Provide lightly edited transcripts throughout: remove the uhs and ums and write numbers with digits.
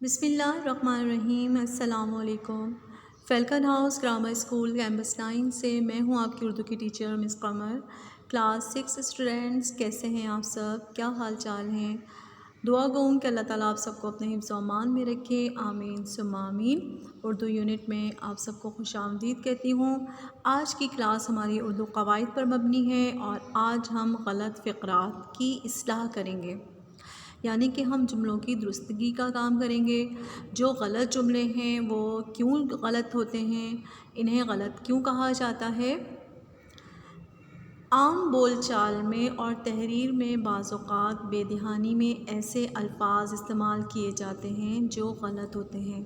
بسم اللہ الرحمن الرحیم۔ السلام علیکم۔ Falcon House Grammar School campus 9 سے میں ہوں آپ کی اردو کی teacher miss Qamar. Class 6 students کیسے ہیں آپ سب؟ کیا حال چال ہیں؟ دعا گو ہوں کہ اللہ تعالیٰ آپ سب کو اپنے حفظ و امان میں رکھے، آمین ثم آمین۔ اردو یونٹ میں آپ سب کو خوش آمدید کہتی ہوں۔ آج کی کلاس ہماری اردو قواعد پر مبنی ہے اور آج ہم غلط فقرات کی اصلاح کریں گے، یعنی کہ ہم جملوں کی درستگی کا کام کریں گے۔ جو غلط جملے ہیں وہ کیوں غلط ہوتے ہیں، انہیں غلط کیوں کہا جاتا ہے۔ عام بول چال میں اور تحریر میں بعض اوقات بے دہانی میں ایسے الفاظ استعمال کیے جاتے ہیں جو غلط ہوتے ہیں،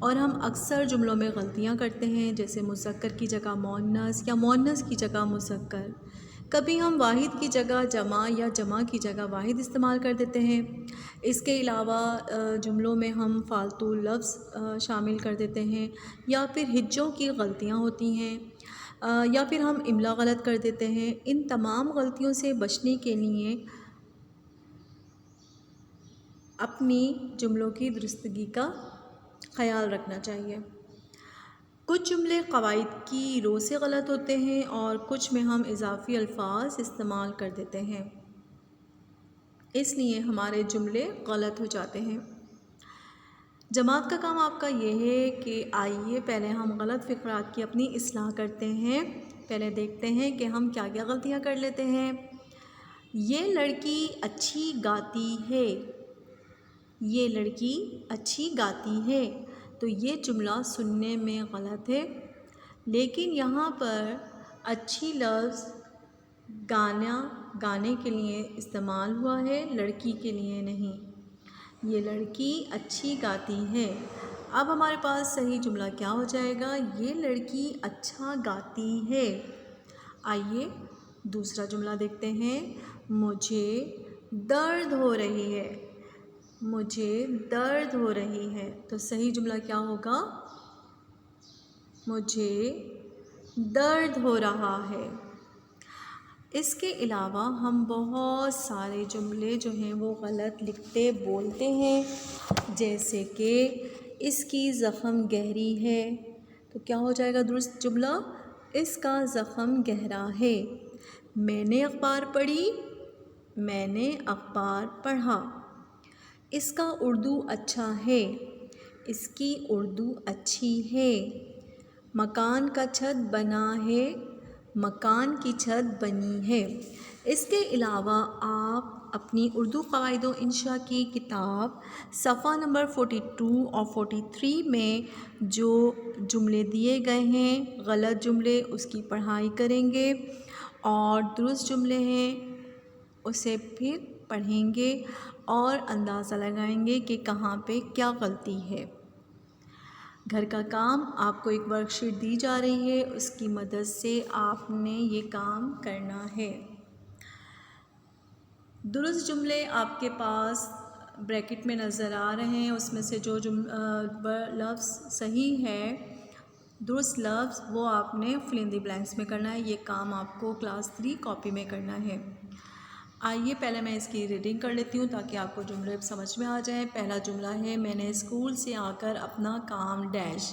اور ہم اکثر جملوں میں غلطیاں کرتے ہیں، جیسے مذکر کی جگہ مؤنث یا مؤنث کی جگہ مذکر۔ کبھی ہم واحد کی جگہ جمع یا جمع کی جگہ واحد استعمال کر دیتے ہیں۔ اس کے علاوہ جملوں میں ہم فالتو لفظ شامل کر دیتے ہیں، یا پھر ہجوں کی غلطیاں ہوتی ہیں، یا پھر ہم املا غلط کر دیتے ہیں۔ ان تمام غلطیوں سے بچنے کے لیے اپنی جملوں کی درستگی کا خیال رکھنا چاہیے۔ کچھ جملے قواعد کی رو سے غلط ہوتے ہیں اور کچھ میں ہم اضافی الفاظ استعمال کر دیتے ہیں، اس لیے ہمارے جملے غلط ہو جاتے ہیں۔ جماعت کا کام آپ کا یہ ہے کہ آئیے پہلے ہم غلط فقرات کی اپنی اصلاح کرتے ہیں۔ پہلے دیکھتے ہیں کہ ہم کیا کیا غلطیاں کر لیتے ہیں۔ یہ لڑکی اچھی گاتی ہے، یہ لڑکی اچھی گاتی ہے، تو یہ جملہ سننے میں غلط ہے، لیکن یہاں پر اچھی لفظ گانے کے لیے استعمال ہوا ہے، لڑکی کے لیے نہیں۔ یہ لڑکی اچھی گاتی ہے۔ اب ہمارے پاس صحیح جملہ کیا ہو جائے گا؟ یہ لڑکی اچھا گاتی ہے۔ آئیے دوسرا جملہ دیکھتے ہیں۔ مجھے درد ہو رہی ہے، مجھے درد ہو رہی ہے، تو صحیح جملہ کیا ہوگا؟ مجھے درد ہو رہا ہے۔ اس کے علاوہ ہم بہت سارے جملے جو ہیں وہ غلط لکھتے بولتے ہیں، جیسے کہ اس کی زخم گہری ہے، تو کیا ہو جائے گا درست جملہ؟ اس کا زخم گہرا ہے۔ میں نے اخبار پڑھی، میں نے اخبار پڑھا۔ اس کا اردو اچھا ہے، اس کی اردو اچھی ہے۔ مکان کا چھت بنا ہے، مکان کی چھت بنی ہے۔ اس کے علاوہ آپ اپنی اردو قواعد و انشاء کی کتاب صفحہ نمبر 42 اور 43 میں جو جملے دیے گئے ہیں غلط جملے، اس کی پڑھائی کریں گے، اور درست جملے ہیں اسے پھر پڑھیں گے اور اندازہ لگائیں گے کہ کہاں پہ کیا غلطی ہے۔ گھر کا کام آپ کو ایک ورک شیٹ دی جا رہی ہے، اس کی مدد سے آپ نے یہ کام کرنا ہے۔ درست جملے آپ کے پاس بریکٹ میں نظر آ رہے ہیں، اس میں سے جو لفظ صحیح ہے، درست لفظ، وہ آپ نے فل ان دی بلینکس میں کرنا ہے۔ یہ کام آپ کو کلاس 3 کاپی میں کرنا ہے۔ آئیے پہلے میں اس کی ریڈنگ کر لیتی ہوں تاکہ آپ کو جملے سمجھ میں آ جائیں۔ پہلا جملہ ہے، میں نے اسکول سے آ کر اپنا کام ڈیش،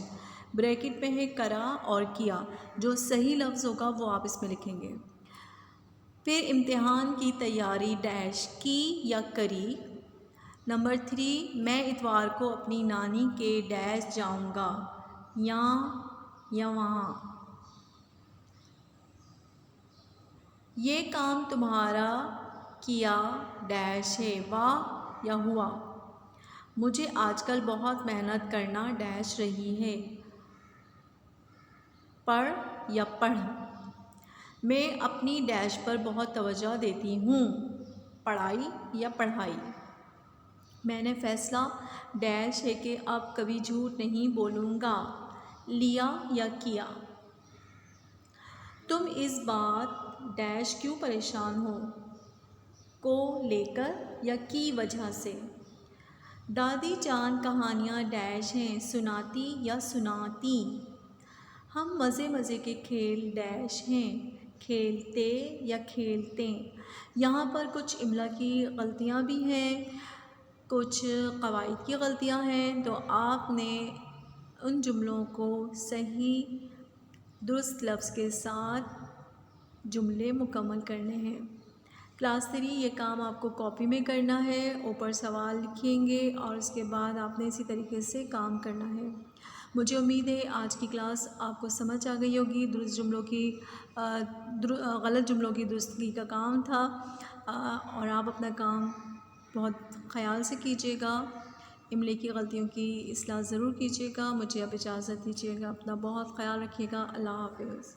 بریکٹ میں ہے کرا اور کیا، جو صحیح لفظ ہوگا وہ آپ اس میں لکھیں گے۔ پھر امتحان کی تیاری ڈیش کی یا کری۔ نمبر 3، میں اتوار کو اپنی نانی کے ڈیش جاؤں گا، یہاں یا وہاں۔ یہ کام تمہارا کیا ڈیش ہے، واہ یا ہوا۔ مجھے آج کل بہت محنت کرنا ڈیش رہی ہے، پڑھ یا پڑھ۔ میں اپنی ڈیش پر بہت توجہ دیتی ہوں، پڑھائی یا پڑھائی۔ میں نے فیصلہ ڈیش ہے کہ اب کبھی جھوٹ نہیں بولوں گا، لیا یا کیا۔ تم اس بات ڈیش کیوں پریشان ہو، کو لے کر یا کی وجہ سے۔ دادی جان کہانیاں ڈیش ہیں، سناتی یا سناتی۔ ہم مزے مزے کے کھیل ڈیش ہیں، کھیلتے یا کھیلتے۔ یہاں پر کچھ املا کی غلطیاں بھی ہیں، کچھ قواعد کی غلطیاں ہیں تو آپ نے ان جملوں کو صحیح درست لفظ کے ساتھ جملے مکمل کرنے ہیں۔ کلاس 3 یہ کام آپ کو کاپی میں کرنا ہے، اوپر سوال لکھیں گے اور اس کے بعد آپ نے اسی طریقے سے کام کرنا ہے۔ مجھے امید ہے آج کی کلاس آپ کو سمجھ آ گئی ہوگی۔ درست جملوں کی غلط جملوں کی درستگی کا کام تھا، اور آپ اپنا کام بہت خیال سے کیجیے گا۔ املے کی غلطیوں کی اصلاح ضرور کیجیے گا۔ مجھے اب اجازت دیجیے گا، اپنا بہت خیال رکھیے گا۔ اللہ حافظ۔